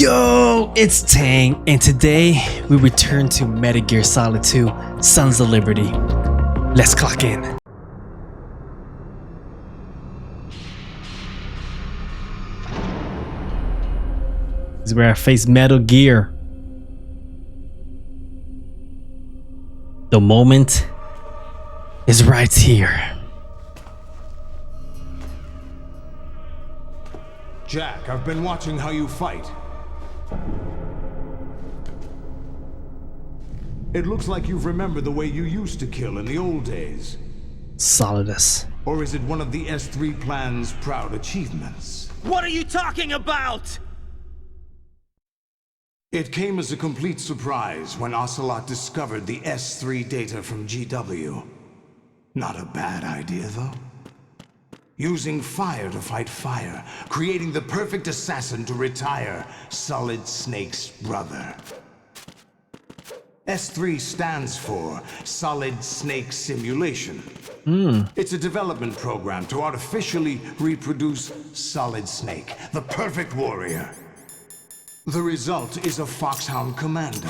Yo, it's Tang, and today we return to Metal Gear Solid 2 Sons of Liberty. Let's clock in. This is where I face Metal Gear. The moment is right here. Jack, I've been watching how you fight. It looks like you've remembered the way you used to kill in the old days. Solidus. Or is it one of the S3 plan's proud achievements? What are you talking about? It came as a complete surprise when Ocelot discovered the S3 data from GW. Not a bad idea, though. Using fire to fight fire, creating the perfect assassin to retire Solid Snake's brother. S3 stands for Solid Snake Simulation. It's a development program to artificially reproduce Solid Snake, the perfect warrior. The result is a Foxhound Commando.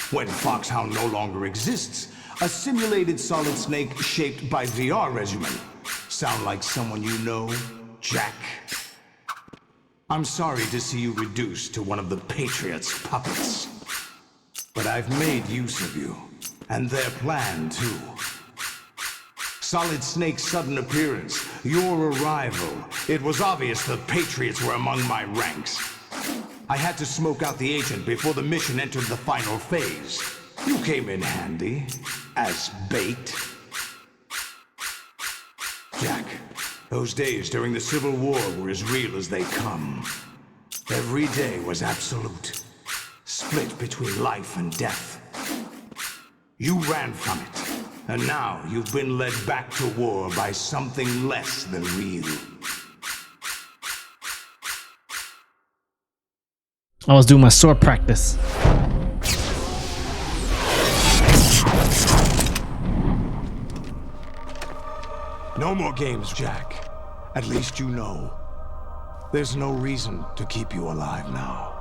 When Foxhound no longer exists, a simulated Solid Snake shaped by VR regimen. Sound like someone you know, Jack? I'm sorry to see you reduced to one of the Patriots' puppets. But I've made use of you, and their plan too. Solid Snake's sudden appearance, your arrival, it was obvious the Patriots were among my ranks. I had to smoke out the agent before the mission entered the final phase. You came in handy, as bait. Jack, those days during the Civil War were as real as they come. Every day was absolute, split between life and death. You ran from it, and now you've been led back to war by something less than real. I was doing my sword practice. No more games, Jack. At least you know. There's no reason to keep you alive now.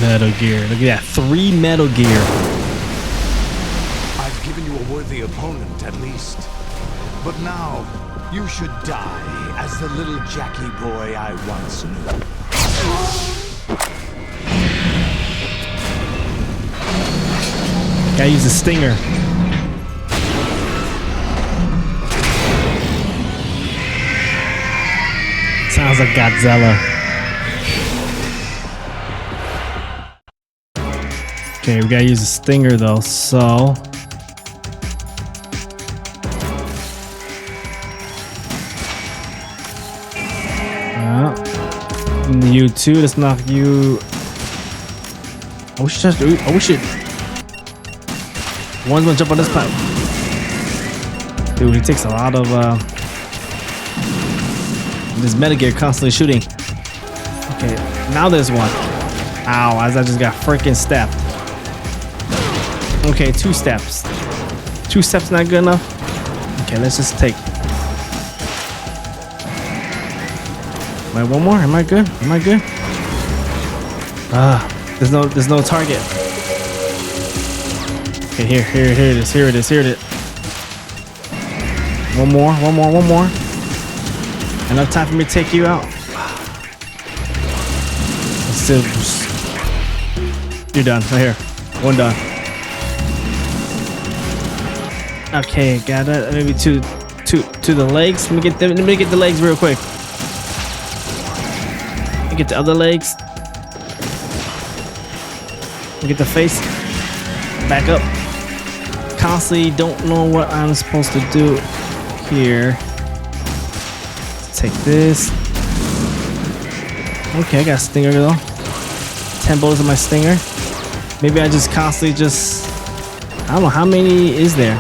Metal Gear. Look at that. 3 Metal Gear. I've given you a worthy opponent, at least. But now, you should die as the little Jackie boy I once knew. Gotta use a stinger. Sounds like Godzilla. Okay, we gotta use a stinger though, so. You too, let's knock you. Oh shit, oh shit. One's gonna jump on this pipe. Dude, he takes a lot of this Metal Gear constantly shooting. Okay, now there's one. Ow, as I just got freaking stepped. Okay, 2 steps. 2 steps not good enough. Okay, let's just take. Wait, one more? Am I good? Am I good? There's no target. Okay, here it is. One more. Enough time for me to take you out. You're done. Right here. One done. Okay, got it. Maybe to the legs. Let me get the legs real quick. Get the other legs. Get the face. Back up. Constantly don't know what I'm supposed to do here. Let's take this. Okay, I got a stinger though. 10 bullets in my stinger. Maybe I just constantly I don't know how many is there.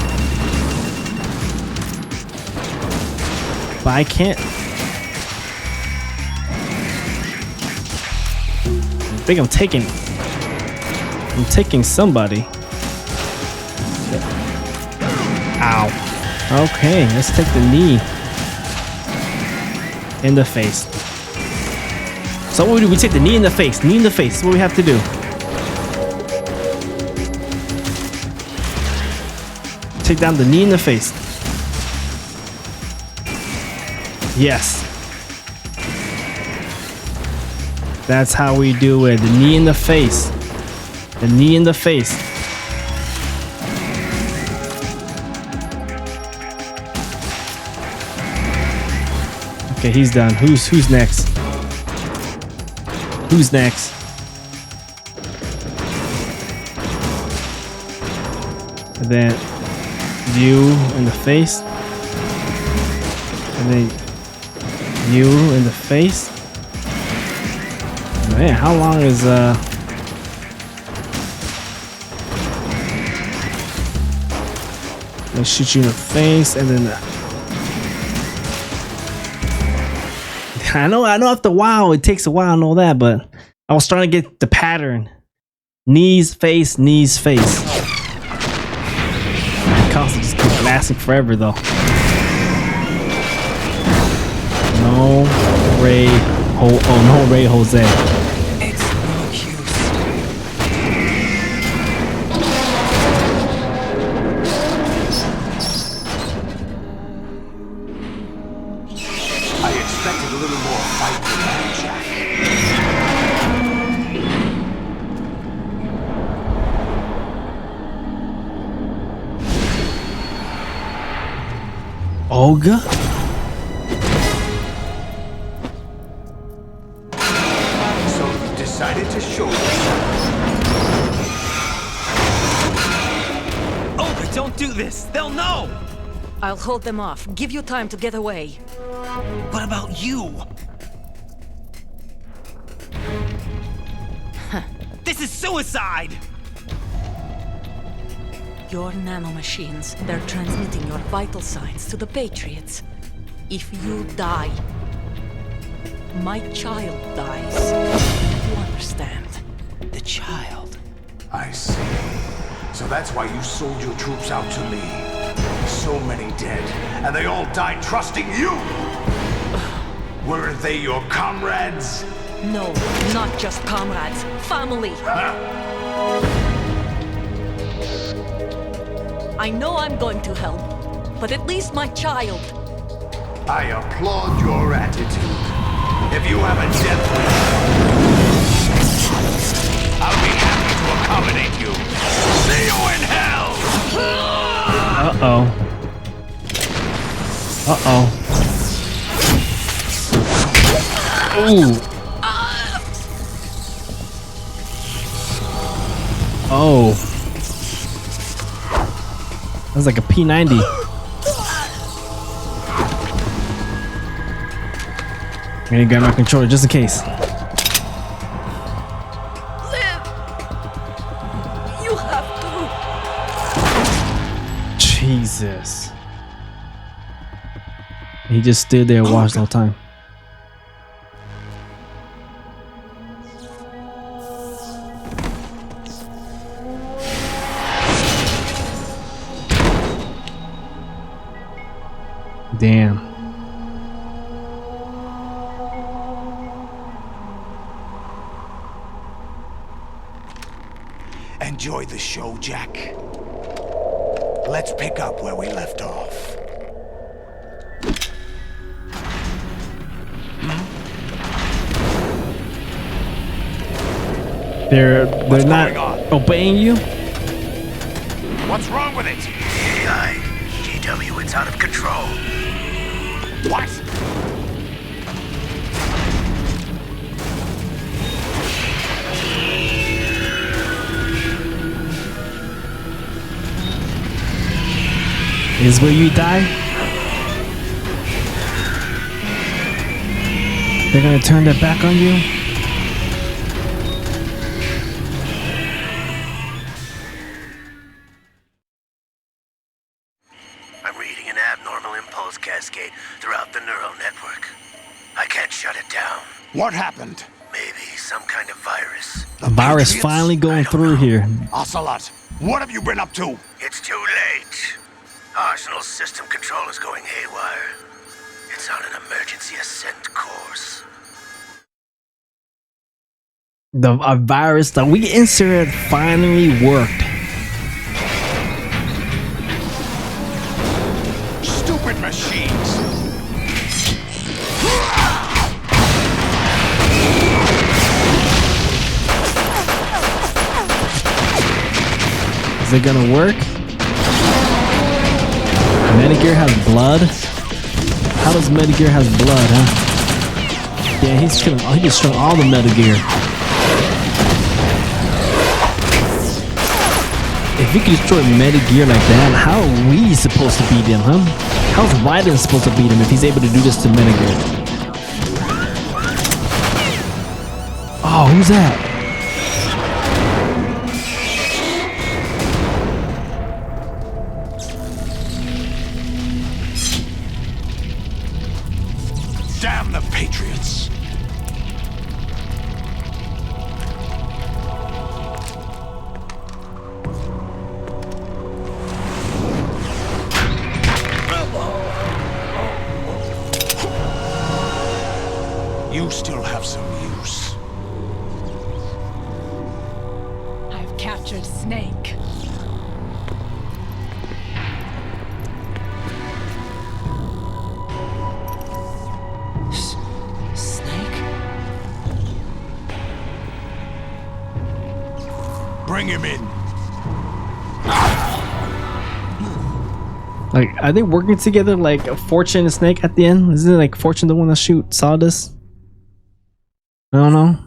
But I can't. I think I'm taking somebody. Ow. Okay, let's take the knee. In the face. So what we do, we take the knee in the face. Knee in the face. That's what we have to do. Take down the knee in the face. Yes. That's how we do it. The knee in the face. The knee in the face. Okay, he's done. Who's next? Who's next? And then you in the face. And then you in the face. Man, how long is Let's shoot you in the face, and then I know after a while it takes a while and all that, but I was starting to get the pattern. Knees, face, knees, face. It constantly just keeps lasting forever though. No Ray no Ray Jose. It's no use. I expected a little more fight than that, Jack. Olga? So you decided to show yourself. Olga, don't do this. They'll know. I'll hold them off. Give you time to get away. What about you? This is suicide. Your nanomachines, they're transmitting your vital signs to the Patriots. If you die, my child dies. You understand? The child. I see. So that's why you sold your troops out to me. So many dead, and they all died trusting you! Weren't they your comrades? No, not just comrades. Family. I know I'm going to help, but at least my child. I applaud your attitude. If you have a death wish, I'll be happy to accommodate you. See you in hell! Uh-oh. Uh-oh. Ooh. Oh. That's like a P90. I'm gonna grab my controller just in case. Live! You have to. Jesus. He just stood there and watched the whole time. Damn. Enjoy the show, Jack. Let's pick up where we left off. They're not obeying you? What's wrong with it? GW, it's out of control. What? Is where you die? They're gonna turn their back on you? I'm reading an abnormal impulse cascade throughout the neural network. I can't shut it down. What happened? Maybe some kind of virus. A virus finally going through here. Ocelot, what have you been up to? It's too late. Arsenal's system control is going haywire. It's on an emergency ascent course. A virus that we inserted finally worked. Stupid machines! Is it gonna work? Metagear has blood? How does Metagear has blood, huh? Yeah, he's killing. Oh, he destroyed all the Metagear. If we can destroy Metagear like that, how are we supposed to beat him, huh? How's Raiden supposed to beat him if he's able to do this to Metagear? Oh, who's that? Damn the Patriots! You still have some use. I've captured Snake. Snake? Bring him in. Like, are they working together like Fortune and Snake at the end? Isn't it like Fortune the one that shoot Sawdust? I don't know.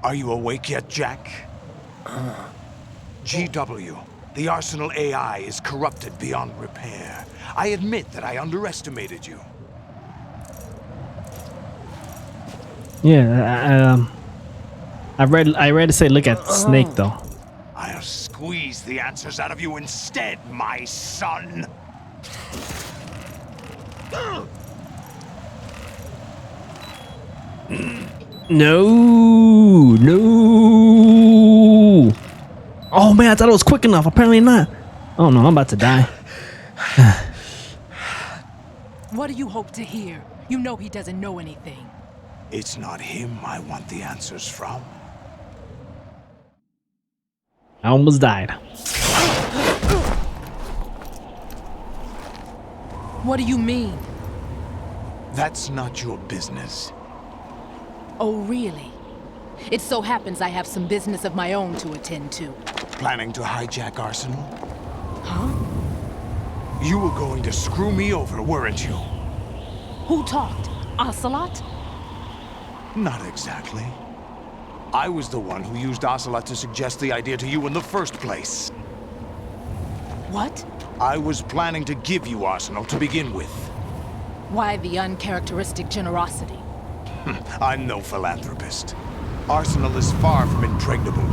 Are you awake yet, Jack? GW, the Arsenal AI is corrupted beyond repair. I admit that I underestimated you. Yeah, I read it say look at Snake though. I'll squeeze the answers out of you instead, my son. No, no. Oh man, I thought it was quick enough. Apparently not. Oh no, I'm about to die. What do you hope to hear? You know he doesn't know anything. It's not him I want the answers from. I almost died. What do you mean? That's not your business. Oh, really? It so happens I have some business of my own to attend to. Planning to hijack Arsenal? Huh? You were going to screw me over, weren't you? Who talked? Ocelot? Not exactly. I was the one who used Ocelot to suggest the idea to you in the first place. What? I was planning to give you Arsenal to begin with. Why the uncharacteristic generosity? I'm no philanthropist. Arsenal is far from impregnable.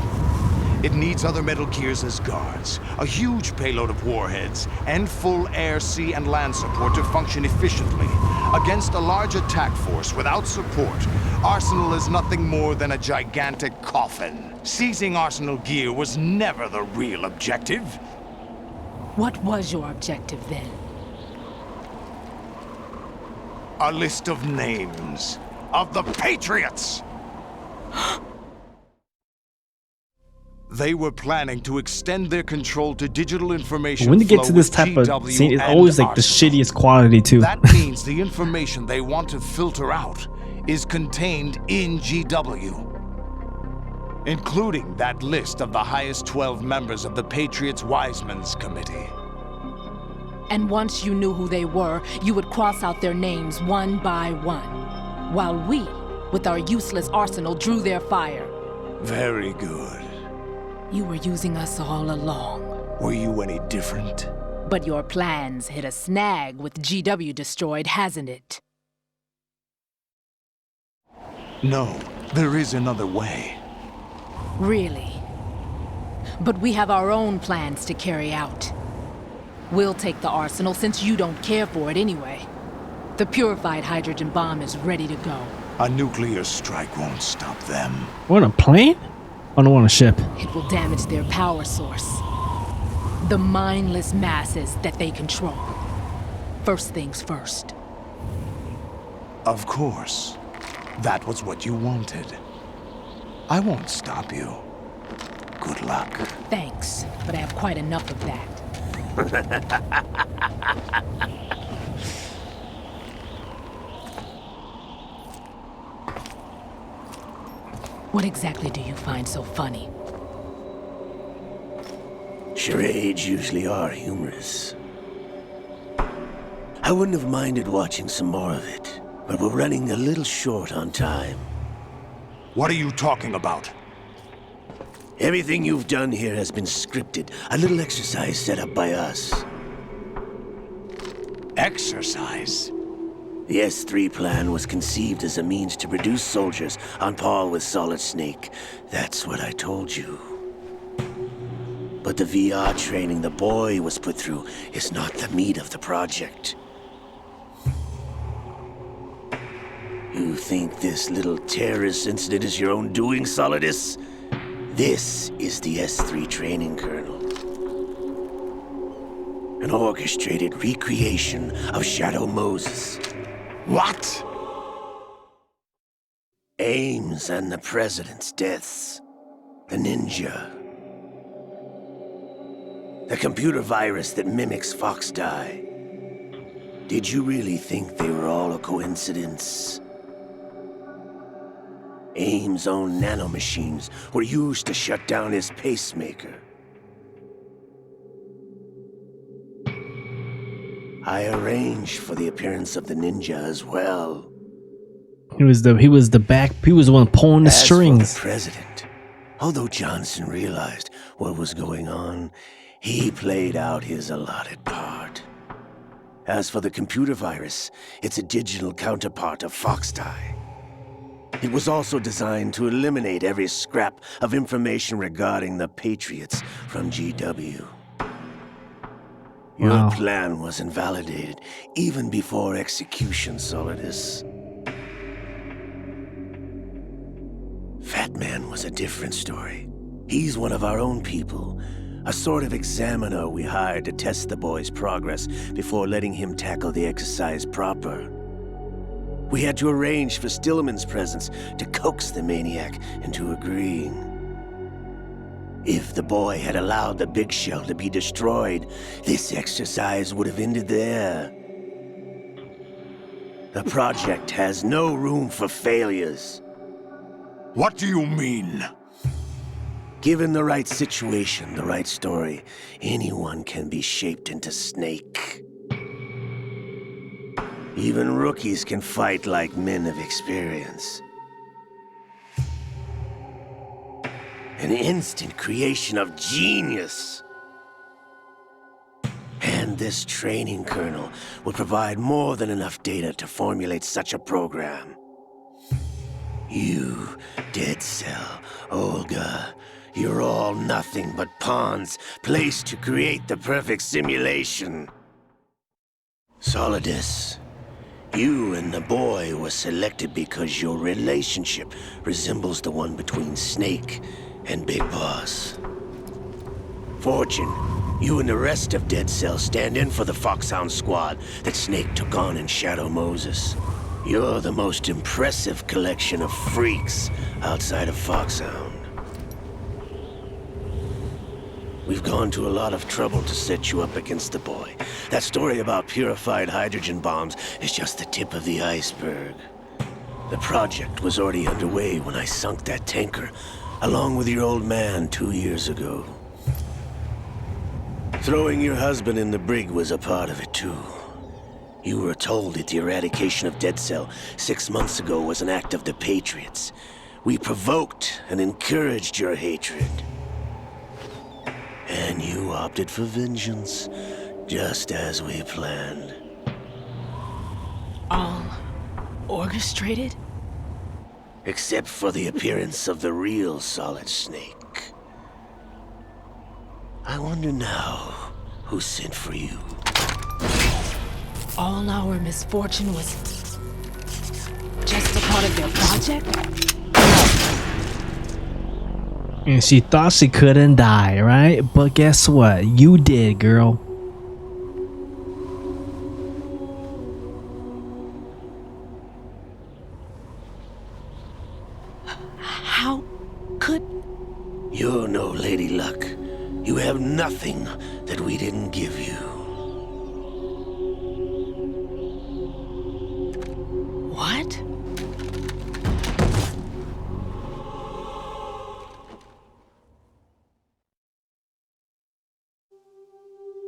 It needs other Metal Gears as guards, a huge payload of warheads, and full air, sea, and land support to function efficiently. Against a large attack force without support, Arsenal is nothing more than a gigantic coffin. Seizing Arsenal gear was never the real objective. What was your objective then? A list of names of the Patriots! They were planning to extend their control to digital information. When you get to this flow type with of GW scene, it's and always like the Arsenal. shittiest quality too. That means the information they want to filter out is contained in GW, including that list of the highest 12 members of the Patriots Wiseman's Committee. And once you knew who they were, you would cross out their names one by one, while we, with our useless arsenal, drew their fire. Very good. You were using us all along. Were you any different? But your plans hit a snag with GW destroyed, hasn't it? No, there is another way. Really? But we have our own plans to carry out. We'll take the arsenal since you don't care for it anyway. The purified hydrogen bomb is ready to go. A nuclear strike won't stop them. We're on a plane? Oh, no, we're on a ship. It will damage their power source. The mindless masses that they control. First things first. Of course. That was what you wanted. I won't stop you. Good luck. Thanks, but I have quite enough of that. What exactly do you find so funny? Charades usually are humorous. I wouldn't have minded watching some more of it, but we're running a little short on time. What are you talking about? Everything you've done here has been scripted, a little exercise set up by us. Exercise? The S3 plan was conceived as a means to produce soldiers on par with Solid Snake. That's what I told you. But the VR training the boy was put through is not the meat of the project. You think this little terrorist incident is your own doing, Solidus? This is the S3 training kernel. An orchestrated recreation of Shadow Moses. What? Ames and the President's deaths. The ninja. The computer virus that mimics Foxdie. Did you really think they were all a coincidence? Ames' own nanomachines were used to shut down his pacemaker. I arranged for the appearance of the ninja as well. He was the one pulling the strings. As for the president, although Johnson realized what was going on, he played out his allotted part. As for the computer virus, it's a digital counterpart of Foxdie. It was also designed to eliminate every scrap of information regarding the Patriots from GW. Your Wow. plan was invalidated even before execution, Solidus. Fat Man was a different story. He's one of our own people, a sort of examiner we hired to test the boy's progress before letting him tackle the exercise proper. We had to arrange for Stillman's presence to coax the maniac into agreeing. If the boy had allowed the big shell to be destroyed, this exercise would have ended there. The project has no room for failures. What do you mean? Given the right situation, the right story, anyone can be shaped into Snake. Even rookies can fight like men of experience. An instant creation of genius. And this training kernel will provide more than enough data to formulate such a program. You, Dead Cell, Olga, you're all nothing but pawns placed to create the perfect simulation. Solidus, you and the boy were selected because your relationship resembles the one between Snake and Big Boss. Fortune, you and the rest of Dead Cell stand in for the Foxhound squad that Snake took on in Shadow Moses. You're the most impressive collection of freaks outside of Foxhound. We've gone to a lot of trouble to set you up against the boy. That story about purified hydrogen bombs is just the tip of the iceberg. The project was already underway when I sunk that tanker, along with your old man 2 years ago. Throwing your husband in the brig was a part of it too. You were told that the eradication of Dead Cell 6 months ago was an act of the Patriots. We provoked and encouraged your hatred. And you opted for vengeance, just as we planned. All orchestrated? Except for the appearance of the real Solid Snake. I wonder now who sent for you. all our misfortune was just a part of their project? And she thought she couldn't die, right? But guess what? You did, girl. How could... You're no Lady Luck. You have nothing that we didn't give you. What?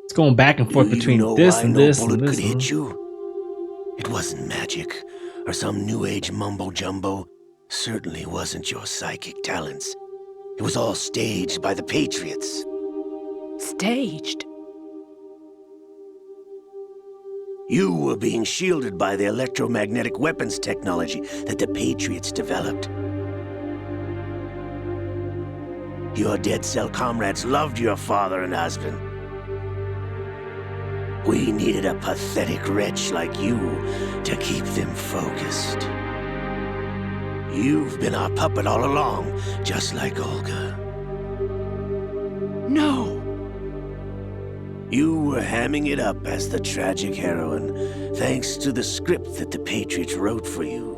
It's going back and forth between this and this and bullet this. could hit you? It wasn't magic or some new age mumbo jumbo. Certainly wasn't your psychic talents. It was all staged by the Patriots. Staged? You were being shielded by the electromagnetic weapons technology that the Patriots developed. Your dead cell comrades loved your father and husband. We needed a pathetic wretch like you to keep them focused. You've been our puppet all along, just like Olga. No! You were hamming it up as the tragic heroine, thanks to the script that the Patriots wrote for you.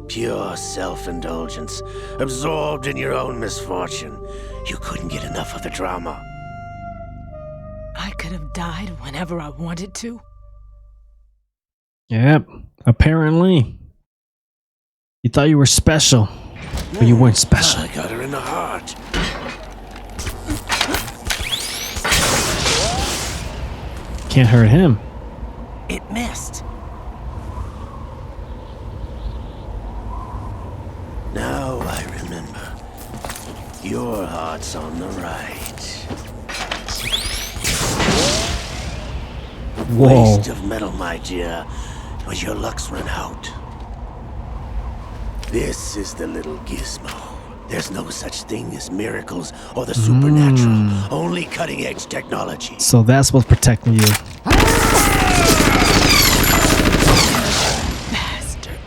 Pure self-indulgence, absorbed in your own misfortune. You couldn't get enough of the drama. I could have died whenever I wanted to. Yep, apparently. You thought you were special, but you weren't special. I got her in the heart. Can't hurt him. It missed. Now I remember. Your heart's on the right. Whoa. Waste of metal, my dear. Was your luck's run out? This is the little gizmo. There's no such thing as miracles or the supernatural. Only cutting-edge technology. So that's what's protecting you. Bastard.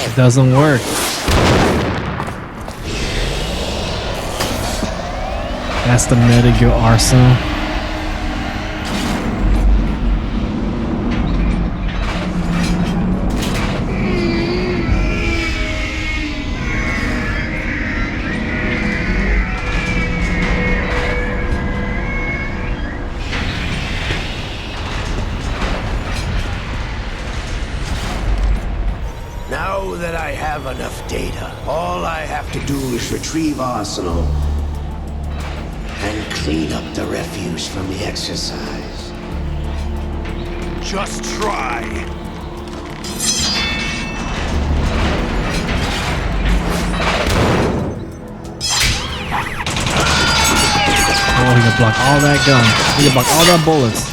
It doesn't work. That's the Metal Gear arsenal. Now that I have enough data, all I have to do is retrieve Arsenal and clean up the refuse from the exercise. Just try. Oh, he can block all that gun. He can block all that bullets.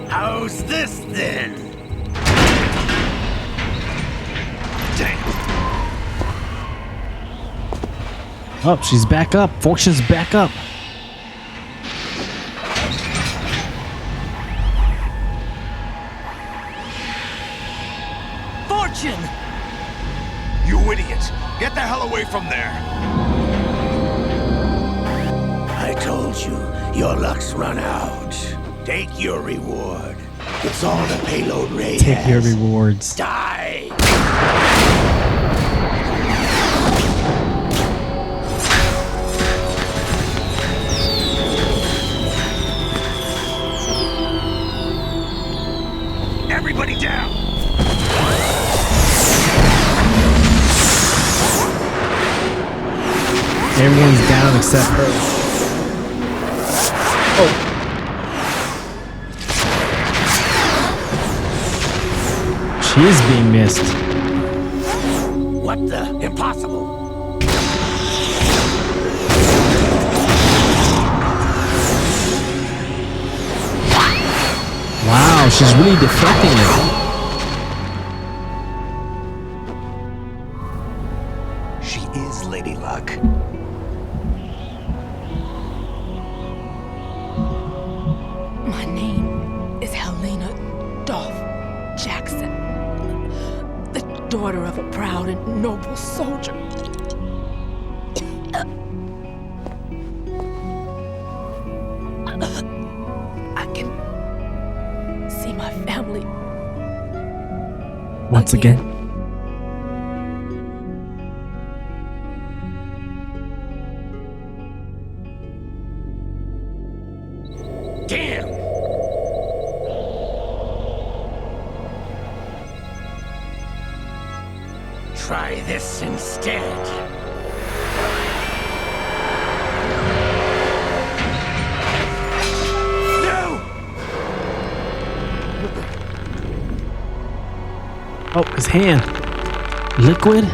How's this then? Oh, she's back up. Fortune's back up. Fortune! You idiot! Get the hell away from there! I told you, your luck's run out. Take your reward. It's all the payload Ray Take has. your rewards. Die! Everybody down! Everyone's down except her. She's being missed. What the? Impossible. Wow, she's really deflecting it. She is Lady Luck. My name is Helena Dolph Jackson, the daughter of a proud and noble soldier. I can see my family Once again. Damn! Try this instead. No! Oh, his hand. Liquid?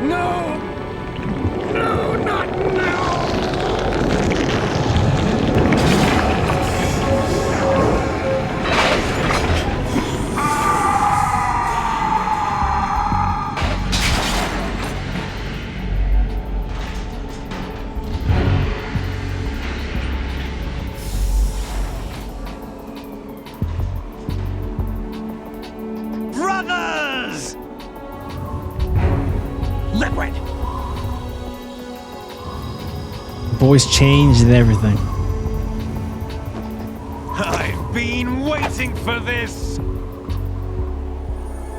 No! No, not now! Brothers! Liquid! Voice changed and everything. I've been waiting for this!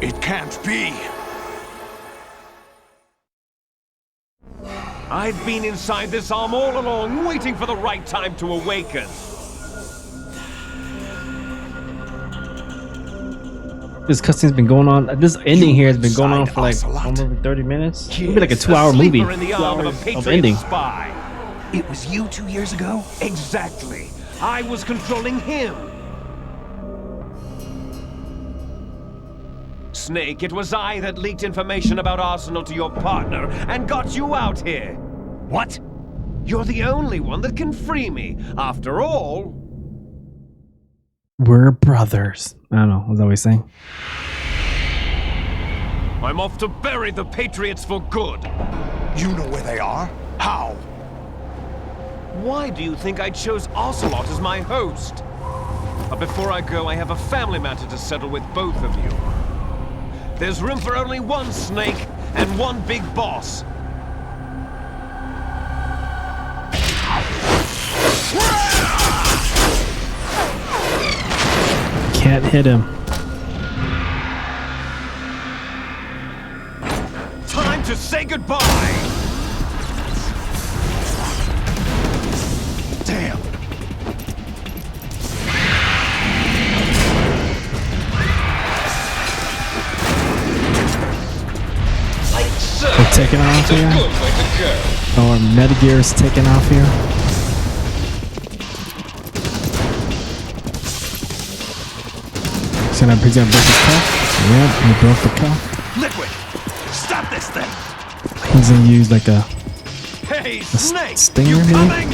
It can't be. I've been inside this arm all along, waiting for the right time to awaken. This cutscene's been going on. This ending here has been going on for like over 30 minutes. Maybe like a 2-hour movie. Sleeper in the 2 arm hours of a of Patriot ending. spy. It was you 2 years ago? Exactly. I was controlling him. Snake, it was I that leaked information about Arsenal to your partner and got you out here. What? You're the only one that can free me. After all, We're brothers. I don't know. What was I always saying? I'm off to bury the Patriots for good. You know where they are? How? Why do you think I chose Ocelot as my host? But before I go, I have a family matter to settle with both of you. There's room for only one Snake and one big boss. Can't hit him. Time to say goodbye! Damn. We're taking off here. Or Metagear's taking off here. He's gonna break his cuff. Yep, he broke the cuff. Liquid! Stop this thing! He's gonna use like a Hey, Snake! stinger, You maybe? coming?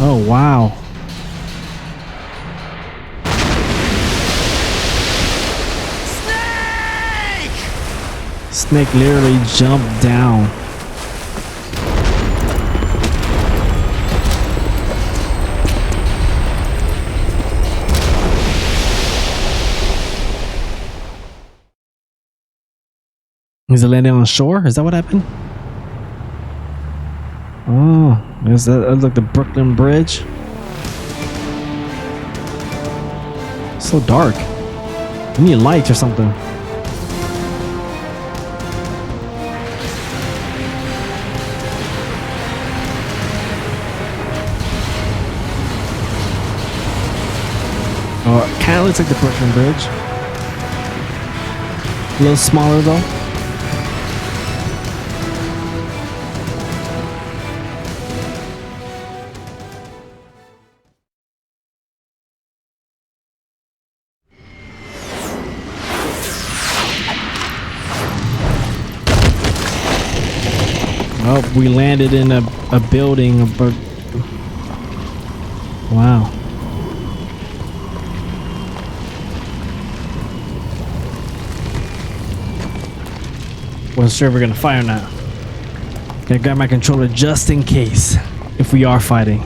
Oh wow. Snake literally jumped down. Is it landing on shore? Is that what happened? Oh, is that like the Brooklyn Bridge? So dark. We need lights or something. Oh, it kind of looks like the Brooklyn Bridge. A little smaller though. Oh, we landed in a building. Wow. Wasn't sure if we're gonna fire or not. Gonna grab my controller just in case if we are fighting.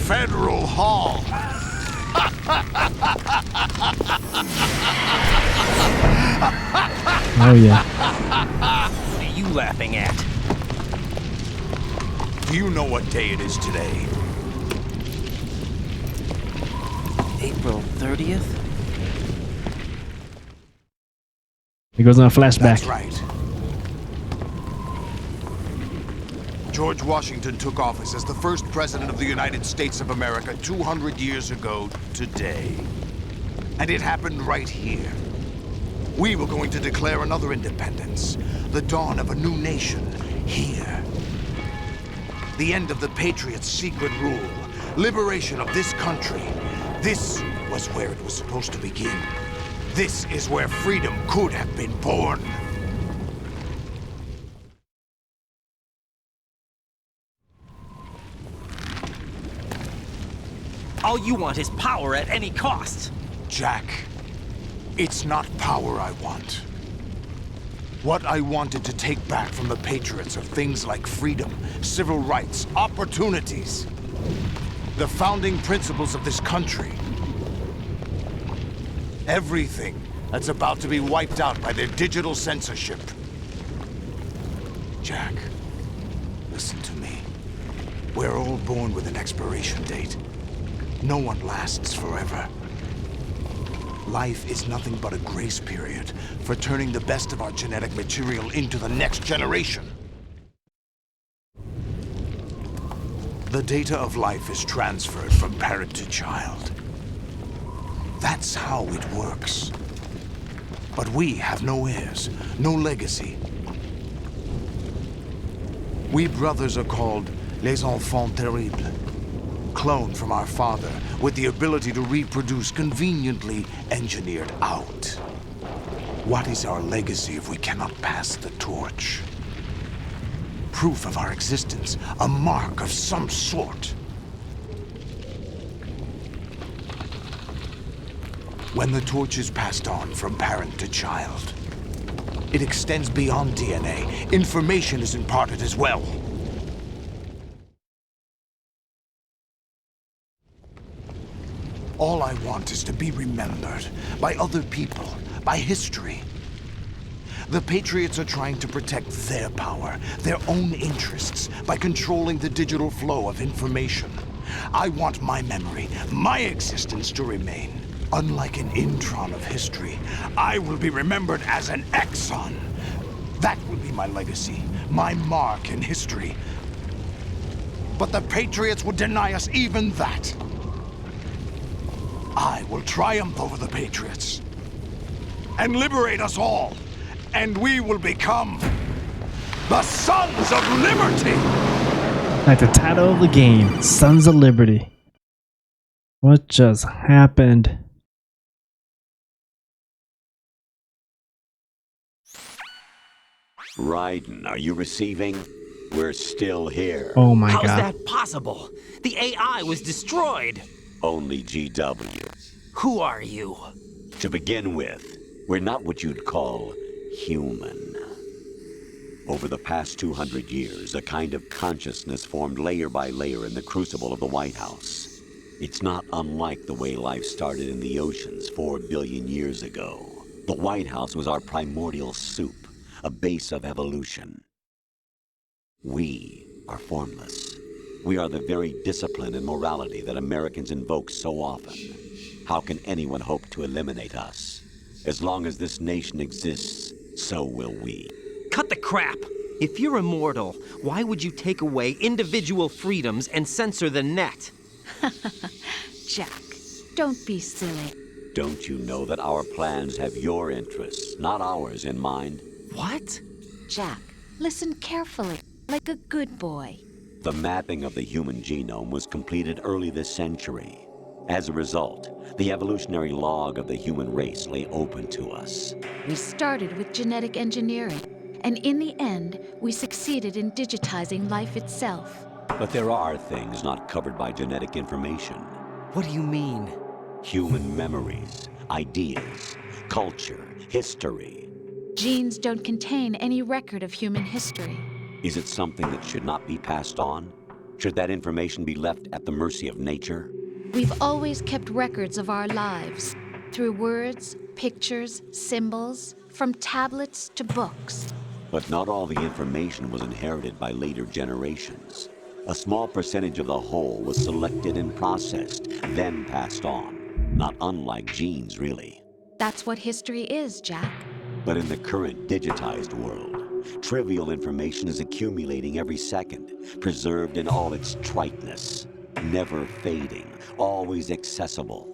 Federal Hall. Oh yeah. What are you laughing at? Do you know what day it is today? April 30th? It goes on a flashback. That's right. George Washington took office as the first president of the United States of America 200 years ago today. And it happened right here. We were going to declare another independence, the dawn of a new nation, here. The end of the Patriots' secret rule, liberation of this country. This was where it was supposed to begin. This is where freedom could have been born. All you want is power at any cost. Jack, it's not power I want. What I wanted to take back from the Patriots are things like freedom, civil rights, opportunities. The founding principles of this country. Everything that's about to be wiped out by their digital censorship. Jack, listen to me. We're all born with an expiration date. No one lasts forever. Life is nothing but a grace period for turning the best of our genetic material into the next generation. The data of life is transferred from parent to child. That's how it works. But we have no heirs, no legacy. We brothers are called les enfants terribles. Cloned from our father, with the ability to reproduce conveniently engineered out. What is our legacy if we cannot pass the torch? Proof of our existence, a mark of some sort. When the torch is passed on from parent to child, it extends beyond DNA. Information is imparted as well. All I want is to be remembered by other people, by history. The Patriots are trying to protect their power, their own interests, by controlling the digital flow of information. I want my memory, my existence to remain. Unlike an intron of history, I will be remembered as an exon. That will be my legacy, my mark in history. But the Patriots would deny us even that. I will triumph over the Patriots and liberate us all, and we will become the Sons of Liberty! Like the title of the game, Sons of Liberty. What just happened? Raiden, are you receiving? We're still here. Oh my How's god. that possible? The AI was destroyed. Only GW. Who are you? To begin with, we're not what you'd call human. Over the past 200 years, a kind of consciousness formed layer by layer in the crucible of the White House. It's not unlike the way life started in the oceans 4 billion years ago. The White House was our primordial soup, a base of evolution. We are formless. We are the very discipline and morality that Americans invoke so often. How can anyone hope to eliminate us? As long as this nation exists, so will we. Cut the crap! If you're immortal, why would you take away individual freedoms and censor the net? Jack, don't be silly. Don't you know that our plans have your interests, not ours, in mind? What? Jack, listen carefully, like a good boy. The mapping of the human genome was completed early this century. As a result, the evolutionary log of the human race lay open to us. We started with genetic engineering, and in the end, we succeeded in digitizing life itself. But there are things not covered by genetic information. What do you mean? Human memories, ideas, culture, history. Genes don't contain any record of human history. Is it something that should not be passed on? Should that information be left at the mercy of nature? We've always kept records of our lives, through words, pictures, symbols, from tablets to books. But not all the information was inherited by later generations. A small percentage of the whole was selected and processed, then passed on. Not unlike genes, really. That's what history is, Jack. But in the current digitized world, trivial information is accumulating every second, preserved in all its triteness, never fading, always accessible.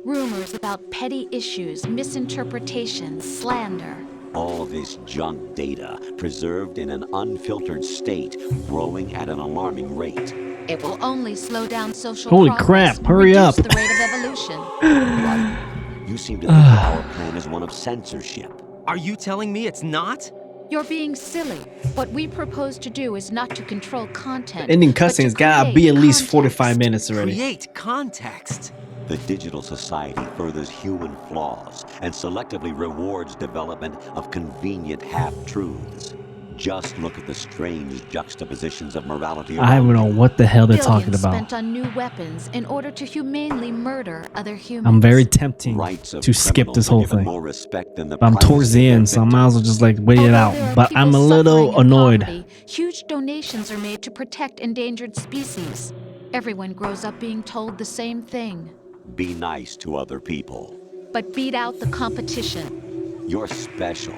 Rumors about petty issues, misinterpretations, slander. All this junk data, preserved in an unfiltered state, growing at an alarming rate. It will only slow down social Holy progress, crap, hurry up. reduce the rate of evolution. Right. You seem to think our plan is one of censorship. Are you telling me it's not? You're being silly. What we propose to do is not to control content. Ending but to cutscenes gotta be create at least context. 45 minutes already. Create context. The digital society furthers human flaws and selectively rewards development of convenient half-truths. Just look at the strange juxtapositions of morality I don't know what the hell they're talking Billions about. spent on new weapons in order to humanely murder other humans. I'm very tempting Rights of to skip criminals this are whole given thing. more respect than the But I'm towards the privacy of end, their so I might as well just like wait it Although out. there are But I'm a people little suffering in annoyed. poverty, huge donations are made to protect endangered species. Everyone grows up being told the same thing. Be nice to other people. But beat out the competition. You're special.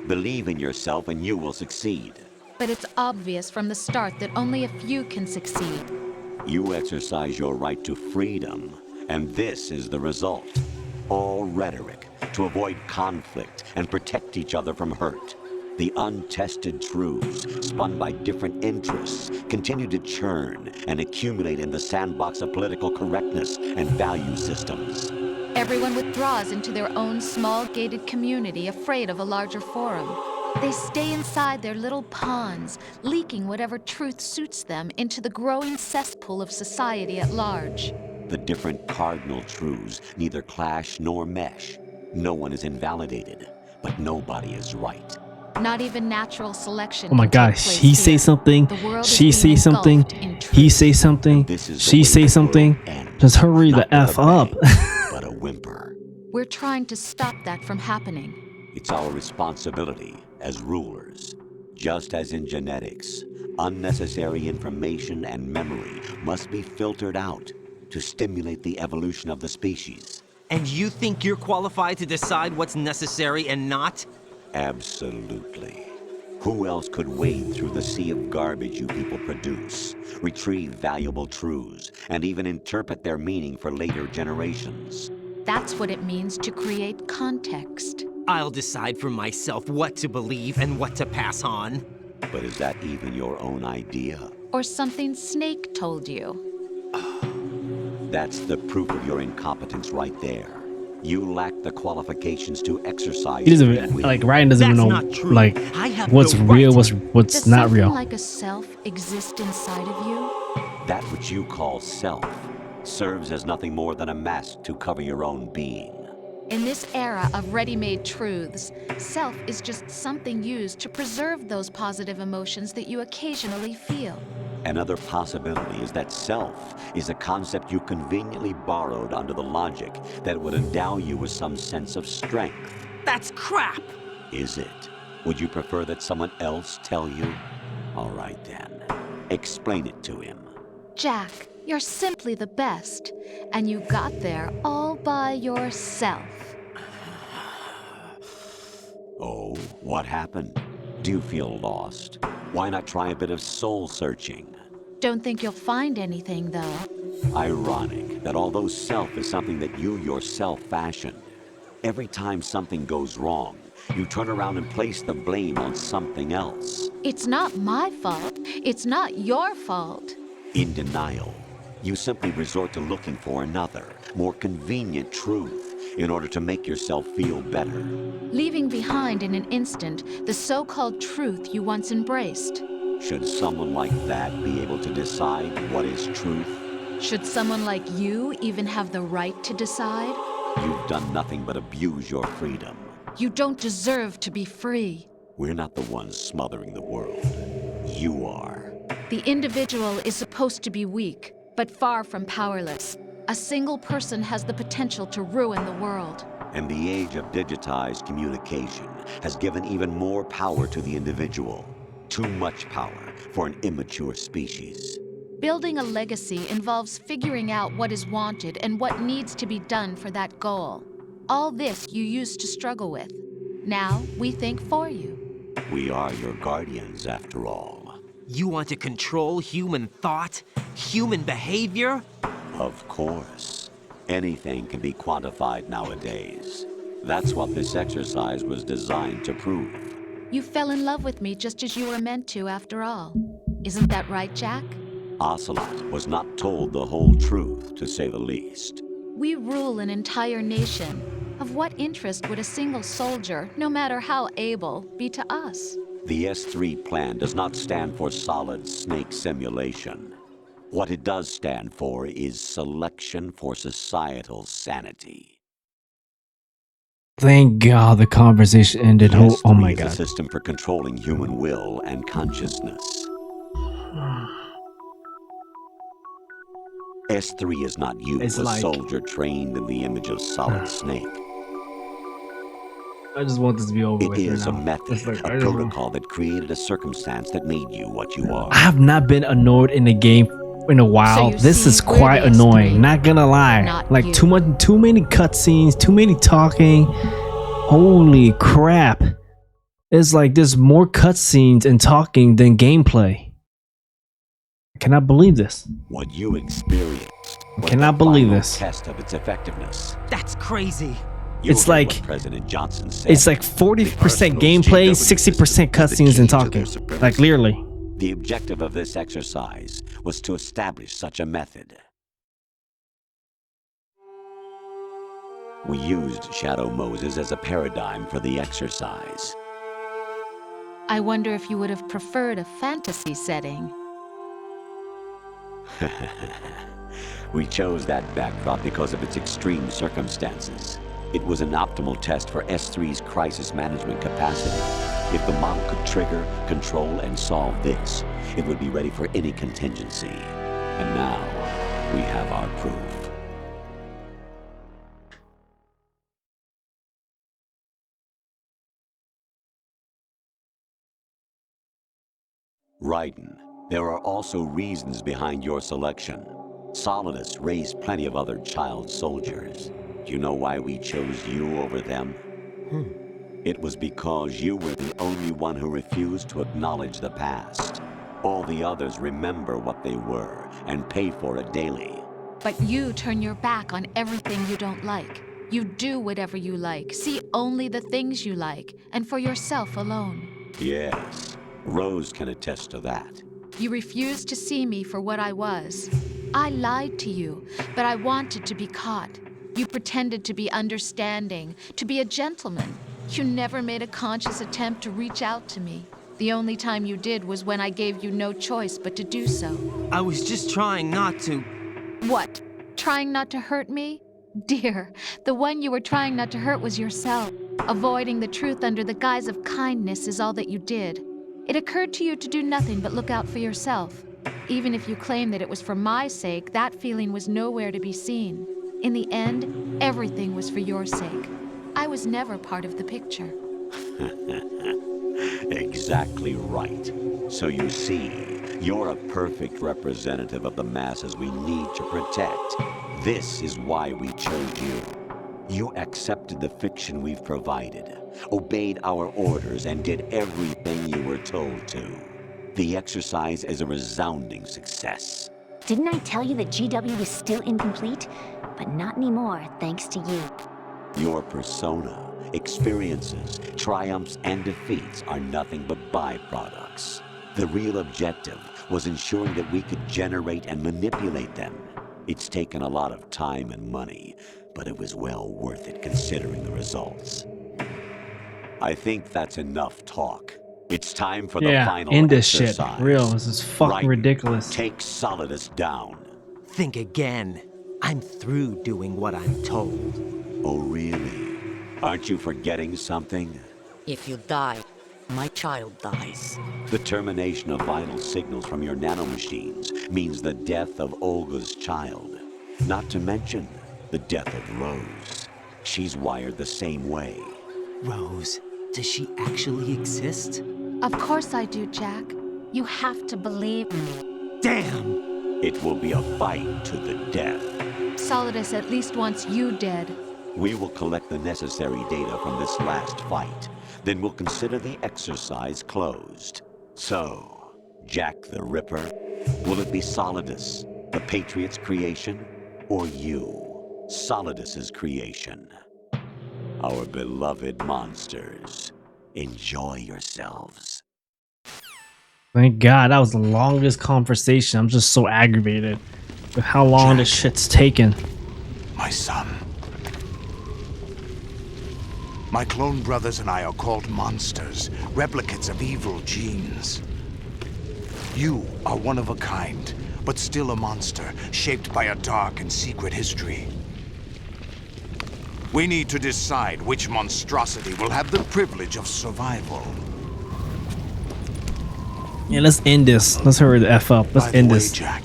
Believe in yourself and you will succeed. But it's obvious from the start that only a few can succeed. You exercise your right to freedom, and this is the result. All rhetoric to avoid conflict and protect each other from hurt. The untested truths, spun by different interests, continue to churn and accumulate in the sandbox of political correctness and value systems. Everyone withdraws into their own small gated community, afraid of a larger forum. They stay inside their little ponds, leaking whatever truth suits them into the growing cesspool of society at large. The different cardinal truths neither clash nor mesh. No one is invalidated, but nobody is right. Not even natural selection. Oh my can take gosh, place he say here. something, The world is she being say something, engulfed in truth. he say something, This is the she way say the something. world ends. Just hurry the Not with F a up. bang, but a whimper. We're trying to stop that from happening. It's our responsibility as rulers. Just as in genetics, unnecessary information and memory must be filtered out to stimulate the evolution of the species. And you think you're qualified to decide what's necessary and not? Absolutely. Who else could wade through the sea of garbage you people produce, retrieve valuable truths, and even interpret their meaning for later generations? That's what it means to create context. I'll decide for myself what to believe and what to pass on. But is that even your own idea? Or something Snake told you. That's the proof of your incompetence right there. You lack the qualifications to exercise. He doesn't free will. like Ryan doesn't That's even know not true. like I have what's no real, right. what's Does not something real. like a self exist inside of you? That which you call self serves as nothing more than a mask to cover your own being. In this era of ready-made truths, self is just something used to preserve those positive emotions that you occasionally feel. Another possibility is that self is a concept you conveniently borrowed under the logic that would endow you with some sense of strength. That's crap! Is it? Would you prefer that someone else tell you? All right then. Explain it to him. Jack, you're simply the best, and you got there all by yourself. Oh, what happened? Do you feel lost? Why not try a bit of soul searching? Don't think you'll find anything, though. Ironic that although self is something that you yourself fashioned, every time something goes wrong, you turn around and place the blame on something else. It's not my fault. It's not your fault. In denial, You simply resort to looking for another, more convenient truth in order to make yourself feel better. Leaving behind in an instant the so-called truth you once embraced. Should someone like that be able to decide what is truth? Should someone like you even have the right to decide? You've done nothing but abuse your freedom. You don't deserve to be free. We're not the ones smothering the world. You are. The individual is supposed to be weak, but far from powerless. A single person has the potential to ruin the world. And the age of digitized communication has given even more power to the individual. Too much power for an immature species. Building a legacy involves figuring out what is wanted and what needs to be done for that goal. All this you used to struggle with. Now we think for you. We are your guardians, after all. You want to control human thought? Human behavior? Of course. Anything can be quantified nowadays. That's what this exercise was designed to prove. You fell in love with me just as you were meant to, after all. Isn't that right, Jack? Ocelot was not told the whole truth, to say the least. We rule an entire nation. Of what interest would a single soldier, no matter how able, be to us? The S3 plan does not stand for Solid Snake Simulation. What it does stand for is selection for societal sanity. Thank God the conversation ended. Oh my God. S3 is a system for controlling human will and consciousness. S3 is not you, It's a like- soldier trained in the image of Solid Snake. I just want this to be over It with. is a right now. method, It's like, I a don't know. protocol that created a circumstance that made you what you are. I have not been annoyed in a game in a while. you This see, is we're quite the annoying. S3, Not gonna lie. not Like you. too many cutscenes, too many talking. Holy crap! It's like there's more cutscenes and talking than gameplay. I cannot believe this. What you experienced was Cannot the believe final this. test of its effectiveness. That's crazy. You It's heard like- what President Johnson said. It's like 40% gameplay, 60% cutscenes and talking. Like literally. The objective of this exercise was to establish such a method. We used Shadow Moses as a paradigm for the exercise. I wonder if you would have preferred a fantasy setting. We chose that backdrop because of its extreme circumstances. It was an optimal test for S3's crisis management capacity. If the model could trigger, control, and solve this, it would be ready for any contingency. And now, we have our proof. Raiden, there are also reasons behind your selection. Solidus raised plenty of other child soldiers. Do you know why we chose you over them? It was because you were the only one who refused to acknowledge the past. All the others remember what they were and pay for it daily. But you turn your back on everything you don't like. You do whatever you like, see only the things you like, and for yourself alone. Yes, Rose can attest to that. You refused to see me for what I was. I lied to you, but I wanted to be caught. You pretended to be understanding, to be a gentleman. You never made a conscious attempt to reach out to me. The only time you did was when I gave you no choice but to do so. I was just trying not to. What? Trying not to hurt me? Dear, the one you were trying not to hurt was yourself. Avoiding the truth under the guise of kindness is all that you did. It occurred to you to do nothing but look out for yourself. Even if you claim that it was for my sake, that feeling was nowhere to be seen. In the end, everything was for your sake. I was never part of the picture. Exactly right. So you see, you're a perfect representative of the masses we need to protect. This is why we chose you. You accepted the fiction we've provided, obeyed our orders, and did everything you were told to. The exercise is a resounding success. Didn't I tell you that GW was still incomplete? But not anymore, thanks to you. Your persona, experiences, triumphs, and defeats are nothing but byproducts. The real objective was ensuring that we could generate and manipulate them. It's taken a lot of time and money, but it was well worth it considering the results. I think that's enough talk. It's time for the final end this exercise. shit. Real, this is fucking Raiden, ridiculous. Take Solidus down. Think again. I'm through doing what I'm told. Oh, really? Aren't you forgetting something? If you die, my child dies. The termination of vital signals from your nanomachines means the death of Olga's child. Not to mention the death of Rose. She's wired the same way. Rose, does she actually exist? Of course I do, Jack. You have to believe. Damn! It will be a fight to the death. Solidus at least wants you dead. We will collect the necessary data from this last fight. Then we'll consider the exercise closed. So, Jack the Ripper, will it be Solidus, the Patriot's creation, or you, Solidus's creation? Our beloved monsters, enjoy yourselves. Thank God, that was the longest conversation. I'm just so aggravated with how long this shit's taken. My son. My clone brothers and I are called monsters, replicates of evil genes. You are one of a kind, but still a monster, shaped by a dark and secret history. We need to decide which monstrosity will have the privilege of survival. Yeah, let's end this. Let's hurry the F up. Let's end this. Jack,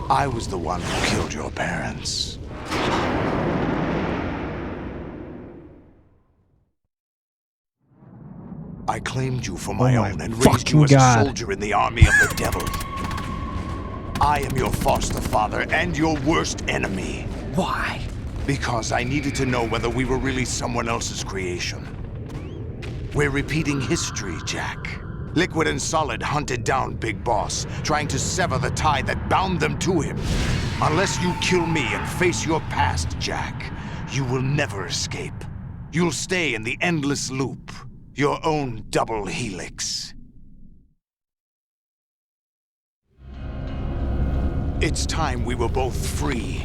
I was the one who killed your parents. I claimed you for my own and raised you as a soldier in the army of the devil. I am your foster father and your worst enemy. Why? Because I needed to know whether we were really someone else's creation. We're repeating history, Jack. Liquid and Solid hunted down Big Boss, trying to sever the tie that bound them to him. Unless you kill me and face your past, Jack, you will never escape. You'll stay in the endless loop, your own double helix. It's time we were both free.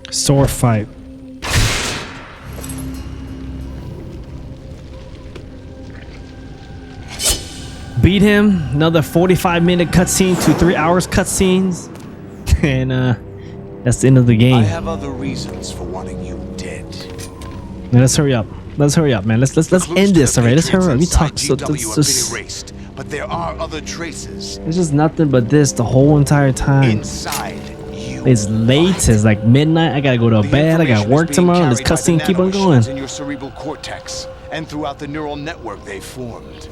Sword fight. Beat him. Another 45-minute cutscene to 3 hours cutscenes, and that's the end of the game. I have other reasons for wanting you dead. Now, let's hurry up. Let's hurry up, man. Let's end this already. Let's hurry up. We talk so erased, but there are other traces. It's just nothing but this the whole entire time. Inside you. It's late. It's like midnight. I gotta go to bed. I got work tomorrow. This cutscene keep on going. In your cerebral cortex and throughout the neural network they formed.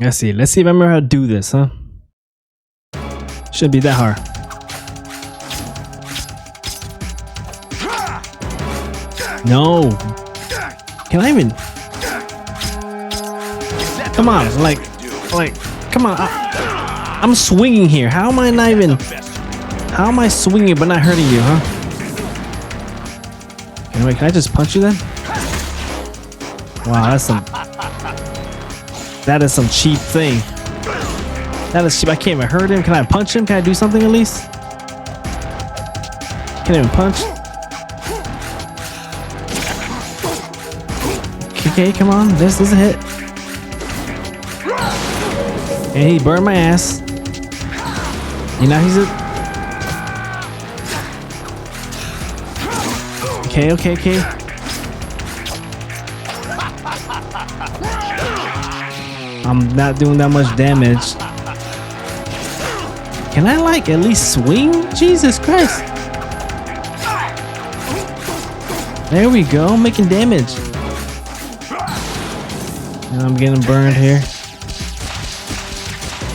Let's see if I remember how to do this, huh? Shouldn't be that hard. No. Can I even? Come on, like, come on. I'm swinging here. How am I not even? How am I swinging but not hurting you, huh? Anyway, can I just punch you then? Wow, that's some. That is some cheap thing. That is cheap. I can't even hurt him. Can I punch him? Can I do something at least? Can't even punch. Okay, come on. This is a hit. And he burned my ass. You know he's a. Okay. I'm not doing that much damage. Can I like at least swing? Jesus Christ. There we go, making damage. And I'm getting burned here.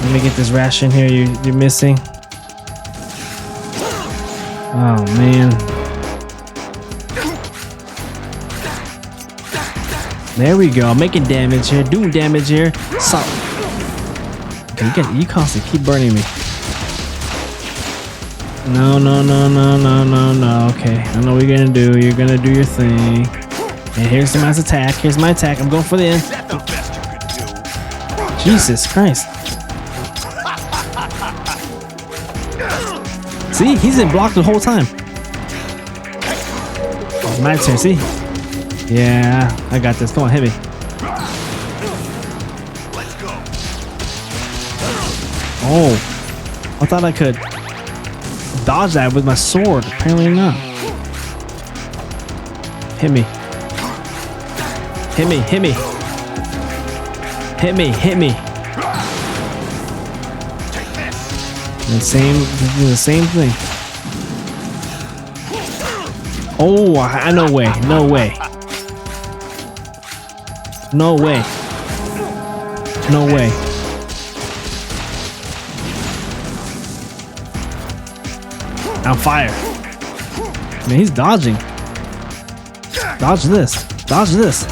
Let me get this ration here you're missing. Oh man. There we go. Making damage here. Doing damage here. So okay, you constantly keep burning me. No. Okay, I know what you're gonna do. You're gonna do your thing. And here's my attack. Here's my attack. I'm going for the end. Jesus Christ. See, he's been blocked the whole time. Oh, my turn, see? Yeah, I got this. Come on, hit me. Oh, I thought I could dodge that with my sword. Apparently not. Hit me. Hit me, hit me. Hit me, hit me. The same thing. Oh, no way, no way. No way. No way. On fire. Man, he's dodging. Dodge this. Dodge this.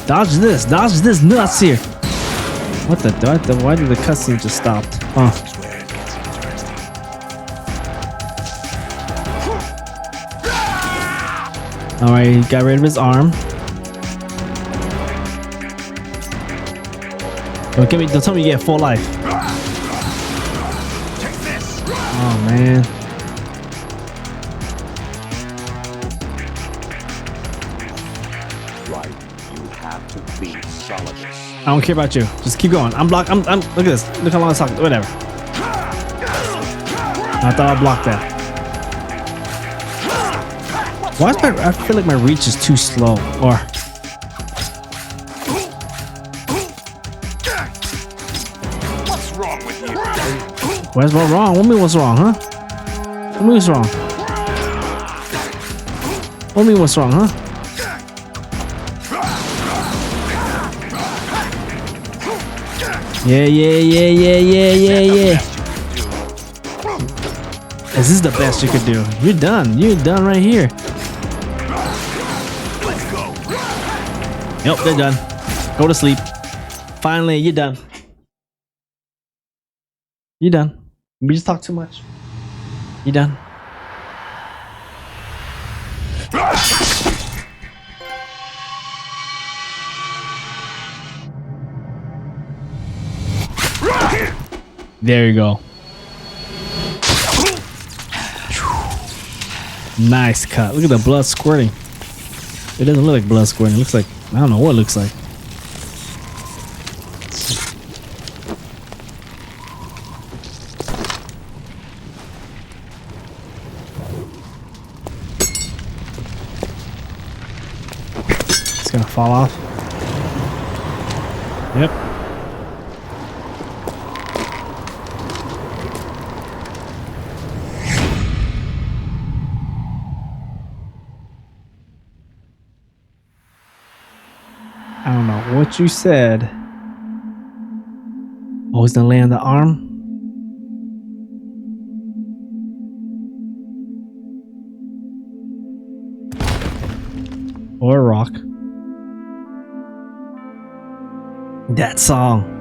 Dodge this. Dodge this nuts here. What the? Why did the cutscene just stop? Huh. Alright, he got rid of his arm. Don't tell me you get full life. Oh man. Right, you have to beat Solid. I don't care about you. Just keep going. I'm blocked. I'm look at this. Look how long it's talking. Whatever. I thought I blocked that. Why is I feel like my reach is too slow. Or What's wrong with you? what's wrong? What do you mean what's wrong, huh? What do you mean what's wrong? What do you mean what's wrong, huh? Yeah. Is this the best you could do? You're done. You're done right here. Yep, they're done. Go to sleep. Finally, you're done. You're done. We just talk too much. You're done. There you go. Nice cut. Look at the blood squirting. It doesn't look like blood squirting. It looks like, I don't know what it looks like. It's gonna fall off. Yep. I don't know what you said. Oh, he's gonna land the arm? Or a rock. That song.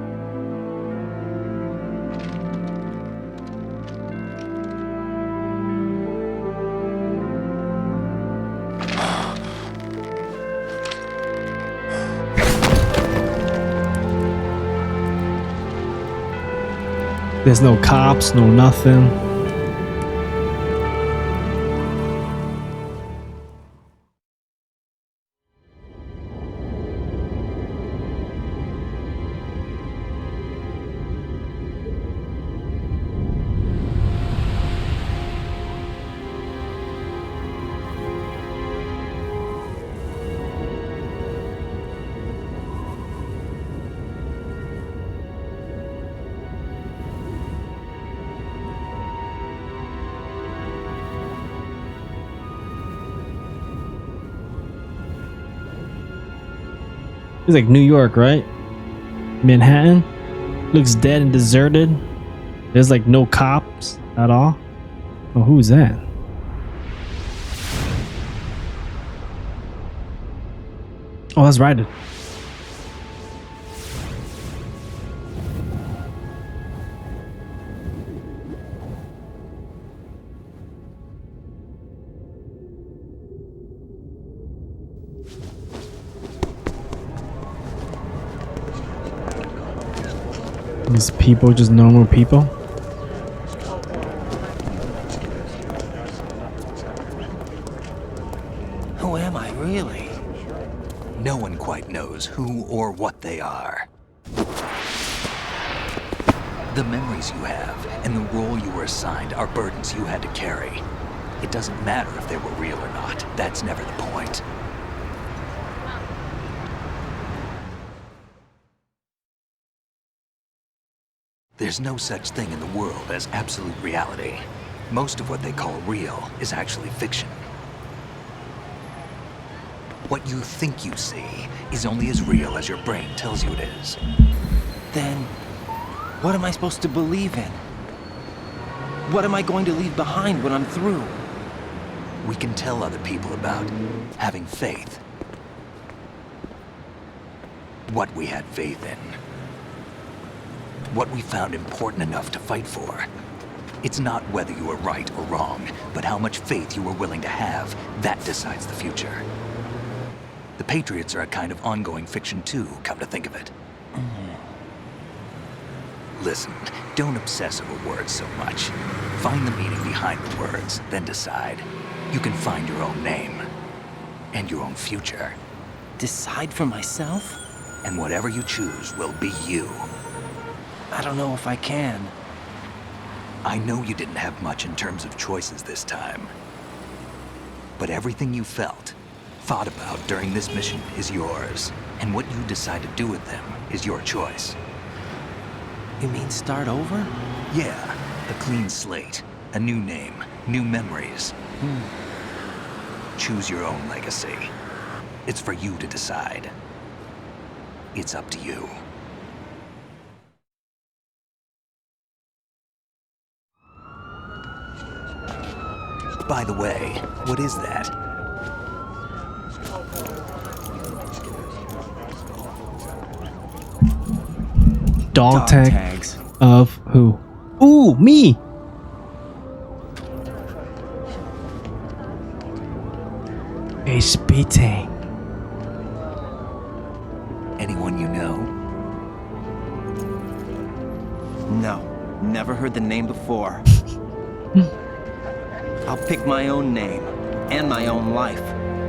There's no cops, no nothing. It's like New York, right? Manhattan. Looks dead and deserted. There's like no cops at all. Oh, who's that? Oh, that's Raiden. These people just normal people. Who am I, really? No one quite knows who or what they are. The memories you have and the role you were assigned are burdens you had to carry. It doesn't matter if they were real or not. That's never the point. There's no such thing in the world as absolute reality. Most of what they call real is actually fiction. What you think you see is only as real as your brain tells you it is. Then, what am I supposed to believe in? What am I going to leave behind when I'm through? We can tell other people about having faith. What we had faith in. What we found important enough to fight for. It's not whether you were right or wrong, but how much faith you were willing to have. That decides the future. The Patriots are a kind of ongoing fiction too, come to think of it. Listen, don't obsess over words so much. Find the meaning behind the words, then decide. You can find your own name. And your own future. Decide for myself? And whatever you choose will be you. I don't know if I can. I know you didn't have much in terms of choices this time. But everything you felt, thought about during this mission is yours. And what you decide to do with them is your choice. You mean start over? Yeah, a clean slate, a new name, new memories. Choose your own legacy. It's for you to decide. It's up to you. By the way, what is that? Dog tags. Of who? Ooh, me! HBTang. Anyone you know? No, never heard the name before. I'll pick my own name and my own life.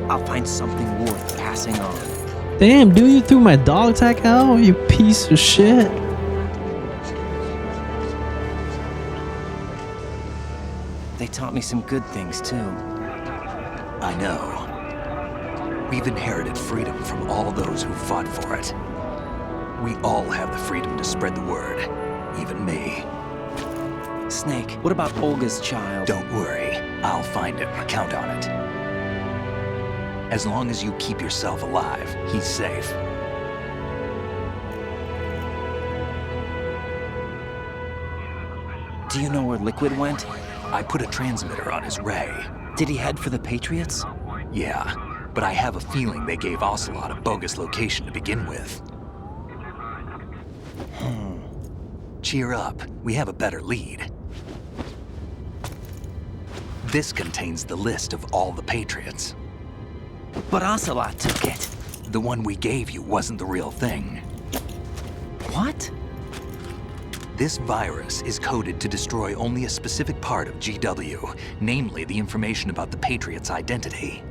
I'll find something worth passing on. Damn, dude, you threw my dog tag out, you piece of shit. They taught me some good things too. I know. We've inherited freedom from all those who fought for it. We all have the freedom to spread the word, even me. Snake, what about Olga's child? Don't worry, I'll find him, count on it. As long as you keep yourself alive, he's safe. Do you know where Liquid went? I put a transmitter on his ray. Did he head for the Patriots? Yeah, but I have a feeling they gave Ocelot a bogus location to begin with. Cheer up, we have a better lead. This contains the list of all the Patriots. But Ocelot took it. The one we gave you wasn't the real thing. What? This virus is coded to destroy only a specific part of GW, namely the information about the Patriot's identity.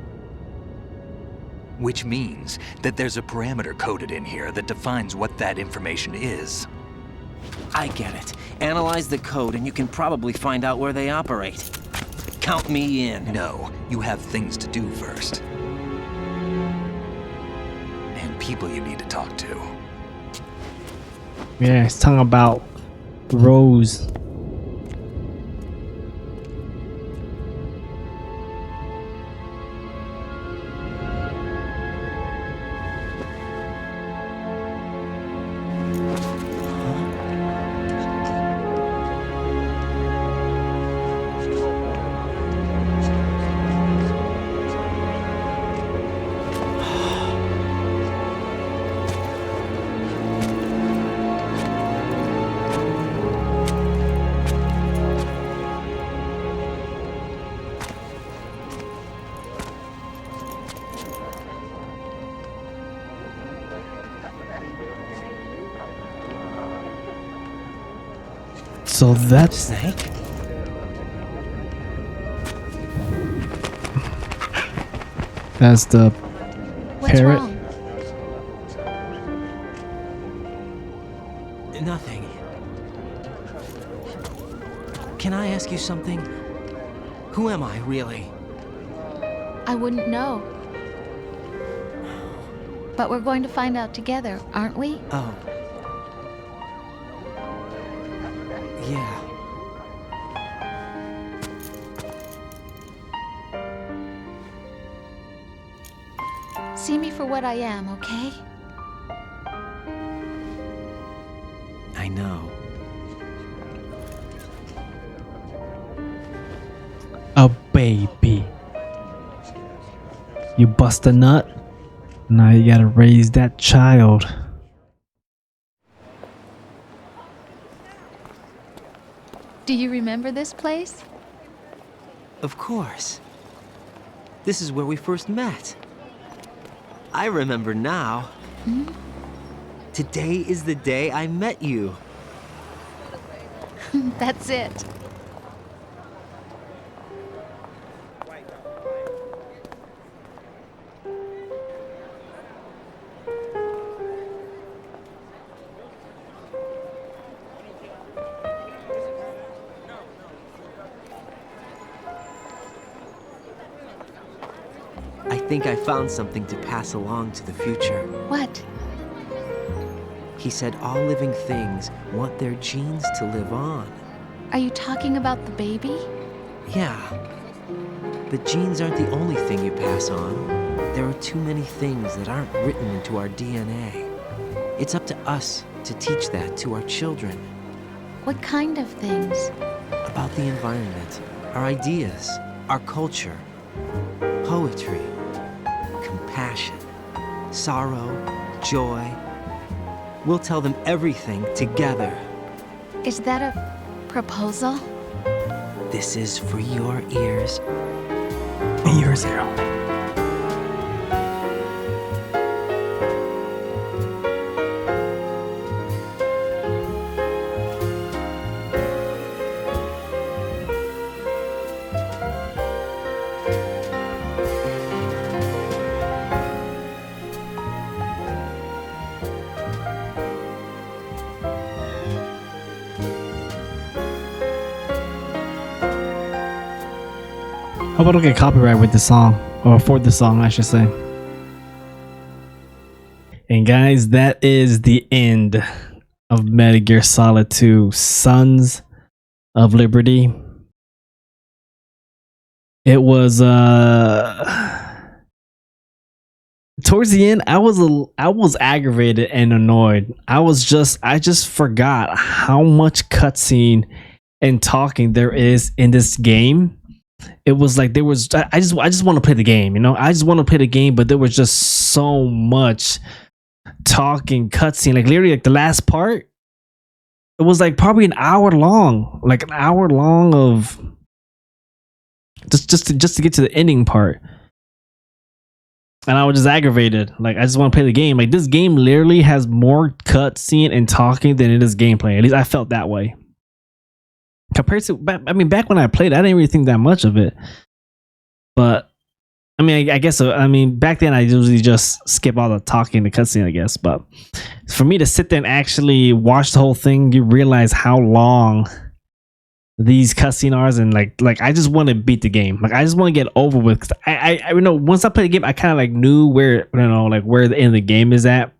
Which means that there's a parameter coded in here that defines what that information is. I get it. Analyze the code and you can probably find out where they operate. Count me in. No, you have things to do first. And people you need to talk to. Yeah, it's talking about Rose. So that's Snake? that's the What's parrot. wrong? Nothing. Can I ask you something? Who am I, really? I wouldn't know. But we're going to find out together, aren't we? Oh. Yeah. See me for what I am, okay? I know. A baby. You bust a nut. Now you gotta raise that child. Do you remember this place? Of course. This is where we first met. I remember now. Today is the day I met you. That's it. I think I found something to pass along to the future. What? He said all living things want their genes to live on. Are you talking about the baby? Yeah. The genes aren't the only thing you pass on. There are too many things that aren't written into our DNA. It's up to us to teach that to our children. What kind of things? About the environment, our ideas, our culture, poetry, compassion, sorrow, joy. We'll tell them everything together. Is that a proposal? This is for your ears. Year zero. How about I get copyright with the song, or for the song, I should say. And guys, that is the end of Metal Gear Solid 2: Sons of Liberty. It was towards the end, I was aggravated and annoyed. I just forgot how much cutscene and talking there is in this game. It was like I just want to play the game, you know? I just want to play the game, but there was just so much talking cutscene. Like literally like the last part, it was like probably an hour long. Like an hour long of just to get to the ending part. And I was just aggravated. Like I just want to play the game. Like this game literally has more cutscene and talking than it is gameplay. At least I felt that way. Compared to, I mean, back when I played, I didn't really think that much of it. But I mean, I guess, I mean, back then I usually just skip all the talking, the cutscene, I guess. But for me to sit there and actually watch the whole thing, you realize how long these cutscenes are, and like I just want to beat the game. Like I just want to get over with. 'Cause I you know, once I played the game, I kind of like knew where, you know, like where the end of the game is at.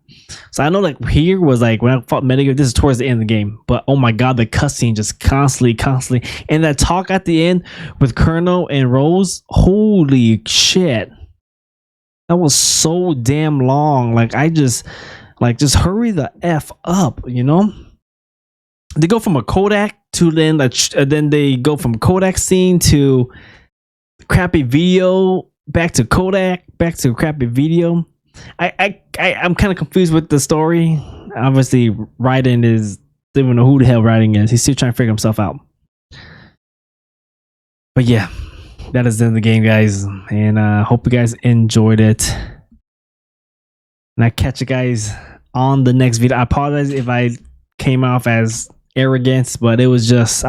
So I know like here was like when I fought Metal Gear, this is towards the end of the game. But oh my god, the cutscene just constantly, and that talk at the end with Colonel and Rose, holy shit, that was so damn long. Like I just hurry the f up, you know. They go from a Kodak to then they go from Kodak scene to crappy video, back to Kodak, back to crappy video. I'm kind of confused with the story. Obviously, Raiden is, they don't know who the hell Raiden is. He's still trying to figure himself out. But yeah, that is the end of the game, guys. And hope you guys enjoyed it. And I catch you guys on the next video. I apologize if I came off as arrogance, but it was just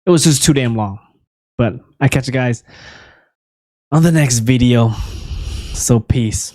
it was just too damn long. But I catch you guys on the next video. So peace.